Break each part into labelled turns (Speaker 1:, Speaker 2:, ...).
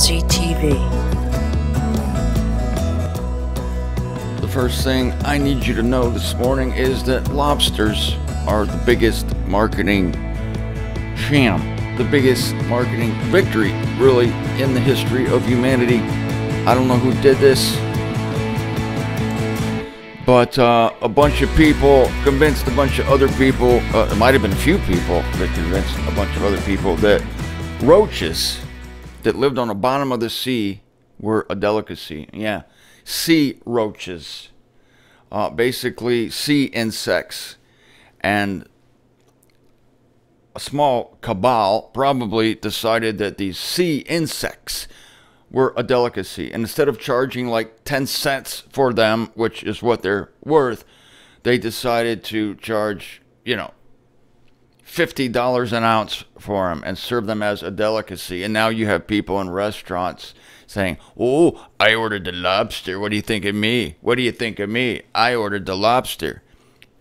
Speaker 1: MZTV.
Speaker 2: The first thing I need you to know this morning is that lobsters are the biggest marketing sham, the biggest marketing victory, really, in the history of humanity. I don't know who did this, but a bunch of people convinced a bunch of other people, it might have been a few people that convinced a bunch of other people that roaches that lived on the bottom of the sea were a delicacy. Yeah, sea roaches, basically sea insects. And a small cabal probably decided that these sea insects were a delicacy. And instead of charging like 10 cents for them, which is what they're worth, they decided to charge, $50 an ounce for them and serve them as a delicacy. And now you have people in restaurants saying, "Oh, I ordered the lobster. What do you think of me? What do you think of me? I ordered the lobster."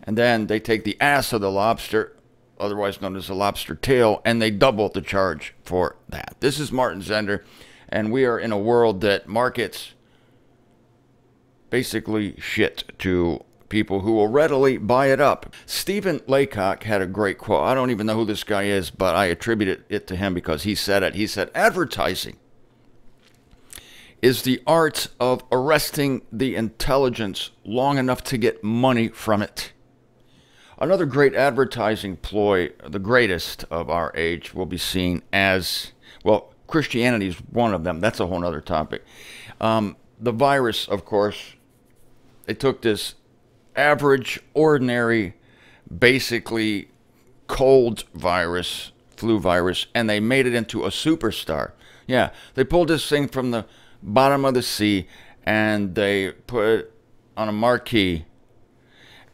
Speaker 2: And then they take the ass of the lobster, otherwise known as the lobster tail, and they double the charge for that. This is Martin Zender, and we are in a world that markets basically shit to people who will readily buy it up. Stephen Laycock had a great quote. I don't even know who this guy is, but I attribute it to him because he said it. He said, "Advertising is the art of arresting the intelligence long enough to get money from it." Another great advertising ploy, the greatest of our age, will be seen as, well, Christianity is one of them. That's a whole other topic. The virus, of course, they took this average, ordinary, basically cold virus, flu virus, and they made it into a superstar. Yeah, they pulled this thing from the bottom of the sea and they put it on a marquee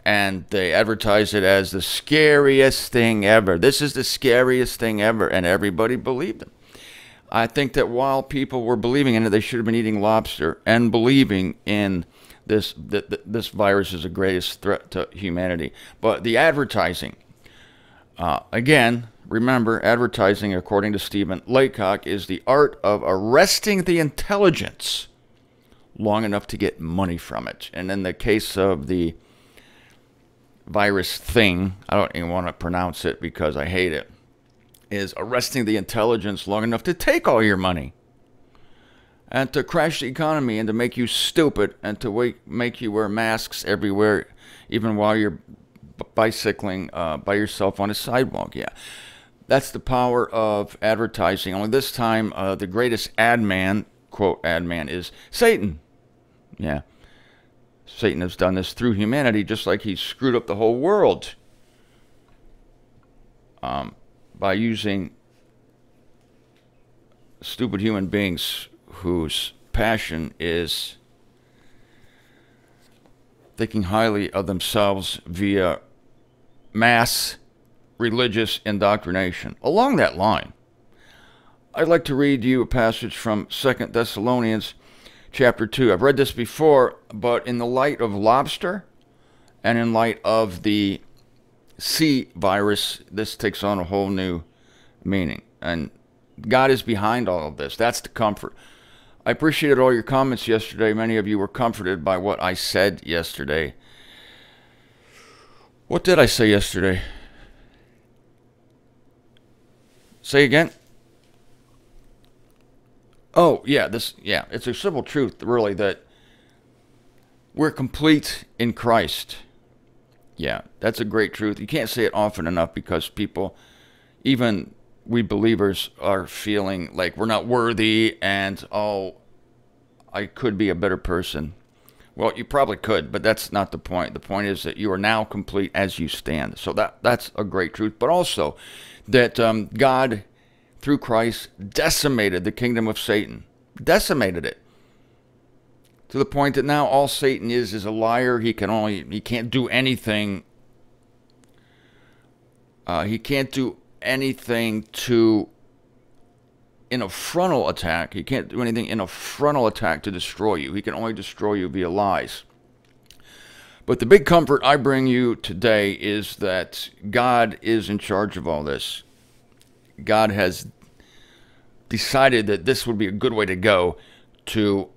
Speaker 2: and they advertised it as the scariest thing ever. This is the scariest thing ever, and everybody believed them. I think that while people were believing in it, they should have been eating lobster and believing in this virus is the greatest threat to humanity. But the advertising, again, remember, advertising, according to Stephen Laycock, is the art of arresting the intelligence long enough to get money from it. And in the case of the virus thing, I don't even want to pronounce it because I hate it, is arresting the intelligence long enough to take all your money and to crash the economy and to make you stupid and to make you wear masks everywhere, even while you're bicycling by yourself on a sidewalk. Yeah, that's the power of advertising. Only this time, the greatest ad man, quote, ad man, is Satan. Yeah, Satan has done this through humanity, just like he screwed up the whole world by using stupid human beings whose passion is thinking highly of themselves via mass religious indoctrination. Along that line, I'd like to read you a passage from 2 Thessalonians chapter 2. I've read this before, but in the light of lobster and in light of the sea virus, this takes on a whole new meaning. And God is behind all of this. That's the comfort. I appreciated all your comments yesterday. Many of you were comforted by what I said yesterday. What did I say yesterday? Say again? Oh, yeah, it's a simple truth, really, that we're complete in Christ. Yeah, that's a great truth. You can't say it often enough because people, even we believers, are feeling like we're not worthy and, oh, I could be a better person. Well, you probably could, but that's not the point. The point is that you are now complete as you stand. So that's a great truth. But also that God, through Christ, decimated the kingdom of Satan. Decimated it. To the point that now all Satan is a liar. He can't do anything. He can't do anything in a frontal attack. He can't do anything in a frontal attack to destroy you. He can only destroy you via lies. But the big comfort I bring you today is that God is in charge of all this. God has decided that this would be a good way to go to,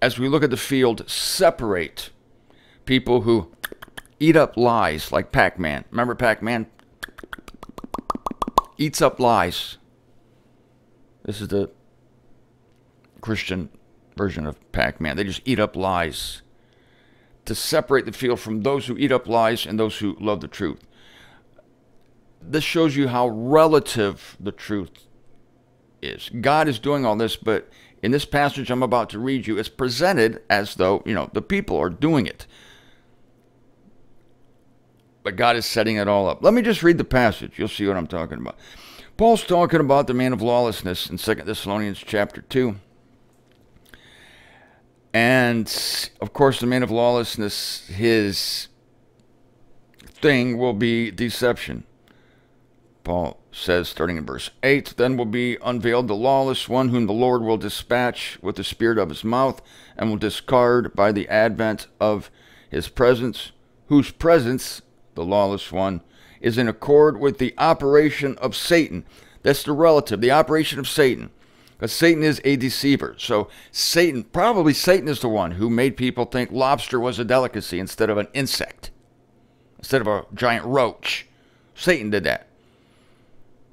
Speaker 2: as we look at the field, separate people who eat up lies like Pac-Man. Remember Pac-Man? Eats up lies. This is the Christian version of Pac-Man. They just eat up lies. To separate the field from those who eat up lies and those who love the truth. This shows you how relative the truth is. God is doing all this, but in this passage I'm about to read you, it's presented as though, the people are doing it. But God is setting it all up. Let me just read the passage. You'll see what I'm talking about. Paul's talking about the man of lawlessness in 2 Thessalonians chapter 2. And, of course, the man of lawlessness, his thing will be deception. Paul says, starting in verse 8, then will be unveiled the lawless one whom the Lord will dispatch with the spirit of his mouth and will discard by the advent of his presence, whose presence, the lawless one, is in accord with the operation of Satan. That's the relative, the operation of Satan. Because Satan is a deceiver. So probably Satan is the one who made people think lobster was a delicacy instead of an insect. Instead of a giant roach. Satan did that.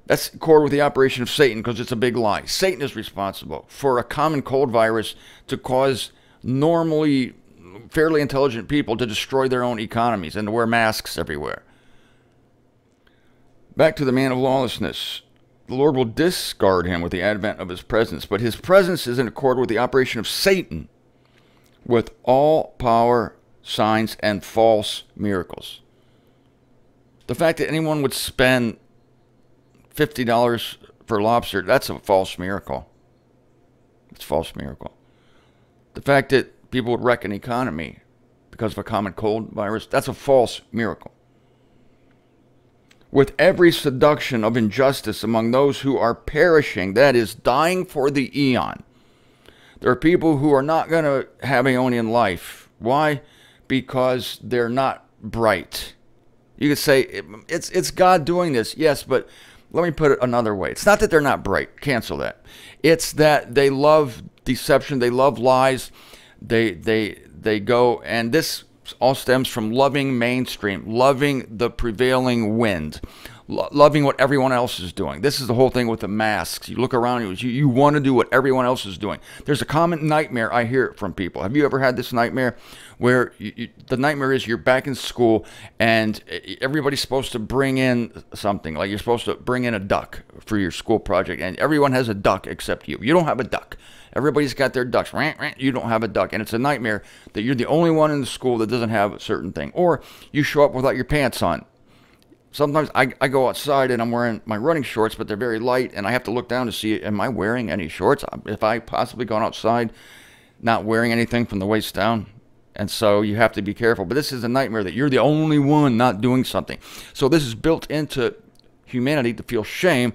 Speaker 2: That's in accord with the operation of Satan because it's a big lie. Satan is responsible for a common cold virus to cause normally fairly intelligent people to destroy their own economies and to wear masks everywhere. Back to the man of lawlessness. The Lord will discard him with the advent of his presence, but his presence is in accord with the operation of Satan, with all power, signs, and false miracles. The fact that anyone would spend $50 for lobster, that's a false miracle. It's a false miracle. The fact that people would wreck an economy because of a common cold virus, that's a false miracle. With every seduction of injustice among those who are perishing, that is, dying for the eon. There are people who are not going to have aeonian life. Why? Because they're not bright. You could say, it's God doing this. Yes, but let me put it another way. It's not that they're not bright. Cancel that. It's that they love deception. They love lies. They go, and this all stems from loving mainstream, loving the prevailing wind, loving what everyone else is doing. This is the whole thing with the masks. You look around, you want to do what everyone else is doing. There's a common nightmare. I hear it from people. Have you ever had this nightmare where the nightmare is you're back in school and everybody's supposed to bring in something, like you're supposed to bring in a duck for your school project, and everyone has a duck except you. You don't have a duck. Everybody's got their ducks. You don't have a duck. And it's a nightmare that you're the only one in the school that doesn't have a certain thing. Or you show up without your pants on. Sometimes I go outside and I'm wearing my running shorts, but they're very light, and I have to look down to see, am I wearing any shorts? If I possibly gone outside not wearing anything from the waist down? And so you have to be careful. But this is a nightmare that you're the only one not doing something. So this is built into humanity to feel shame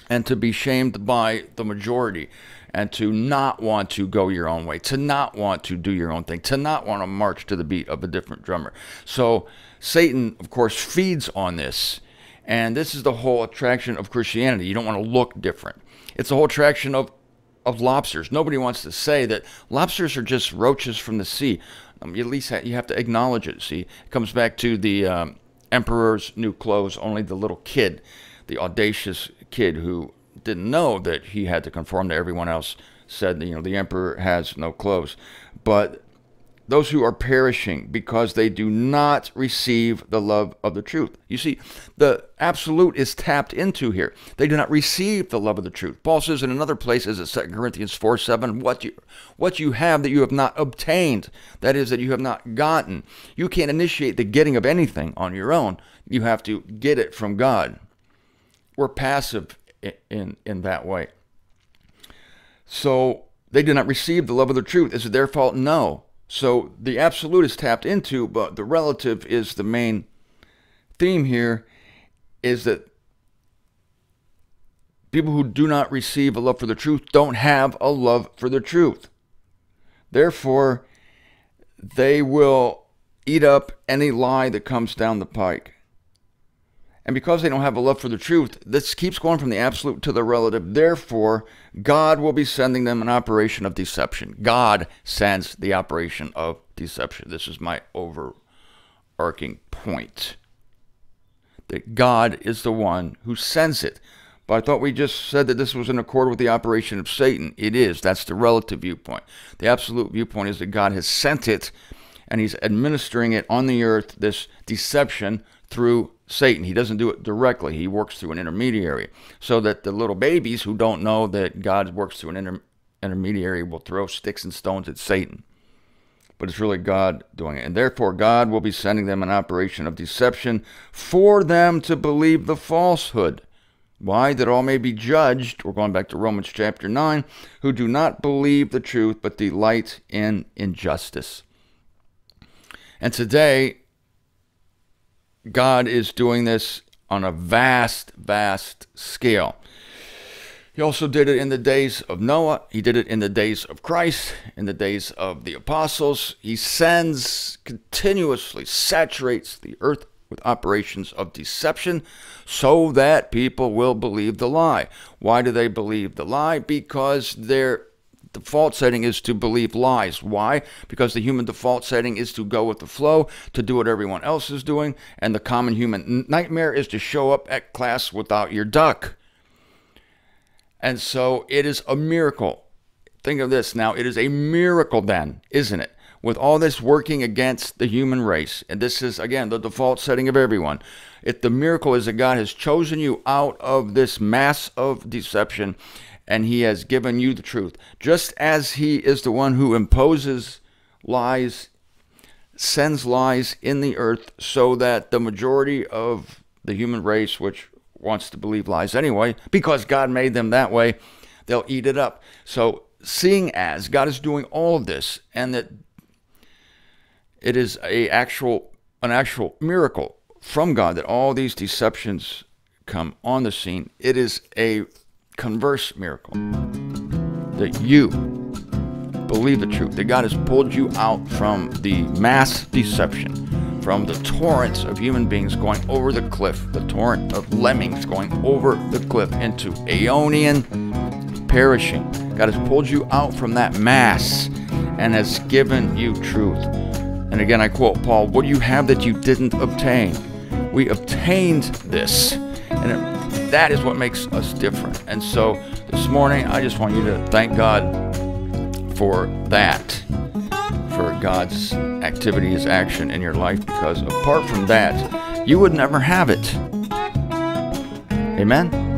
Speaker 2: and to be shamed by the majority, and to not want to go your own way, to not want to do your own thing, to not want to march to the beat of a different drummer. So Satan, of course, feeds on this. And this is the whole attraction of Christianity. You don't want to look different. It's the whole attraction of lobsters. Nobody wants to say that lobsters are just roaches from the sea. At least you have to acknowledge it. See, it comes back to the emperor's new clothes. Only the little kid, the audacious kid who didn't know that he had to conform to everyone else, said, the emperor has no clothes. But those who are perishing because they do not receive the love of the truth. You see, the absolute is tapped into here. They do not receive the love of the truth. Paul says in another place, as it's 2 Corinthians 4:7, what you have that you have not obtained, that is, that you have not gotten. You can't initiate the getting of anything on your own. You have to get it from God. We're passive in that way. So they do not receive the love of the truth. Is it their fault? No. So the absolute is tapped into, but the relative is the main theme here, is that people who do not receive a love for the truth don't have a love for the truth. Therefore, they will eat up any lie that comes down the pike. And because they don't have a love for the truth, this keeps going from the absolute to the relative. Therefore, God will be sending them an operation of deception. God sends the operation of deception. This is my overarching point. That God is the one who sends it. But I thought we just said that this was in accord with the operation of Satan. It is. That's the relative viewpoint. The absolute viewpoint is that God has sent it, and he's administering it on the earth, this deception, through Satan. He doesn't do it directly. He works through an intermediary. So that the little babies who don't know that God works through an intermediary will throw sticks and stones at Satan. But it's really God doing it. And therefore, God will be sending them an operation of deception for them to believe the falsehood. Why? That all may be judged, we're going back to Romans chapter 9, who do not believe the truth, but delight in injustice. And today, God is doing this on a vast, vast scale. He also did it in the days of Noah. He did it in the days of Christ, in the days of the apostles. He sends, continuously saturates the earth with operations of deception so that people will believe the lie. Why do they believe the lie? Because their default setting is to believe lies. Why? Because the human default setting is to go with the flow, to do what everyone else is doing, and the common human nightmare is to show up at class without your duck. And so it is a miracle. Think of this now. It is a miracle then, isn't it? With all this working against the human race, and this is, again, the default setting of everyone. The miracle is that God has chosen you out of this mass of deception, and he has given you the truth. Just as he is the one who imposes lies, sends lies in the earth so that the majority of the human race, which wants to believe lies anyway, because God made them that way, they'll eat it up. So seeing as God is doing all of this, and that it is an actual miracle from God that all these deceptions come on the scene, it is a converse miracle that you believe the truth, that God has pulled you out from the mass deception, from the torrents of human beings going over the cliff, the torrent of lemmings going over the cliff into Aeonian perishing. God has pulled you out from that mass and has given you truth. And again, I quote Paul, what do you have that you didn't obtain? We obtained this. And that is what makes us different. And so this morning, I just want you to thank God for that, for God's activity, his action in your life, because apart from that, you would never have it. Amen?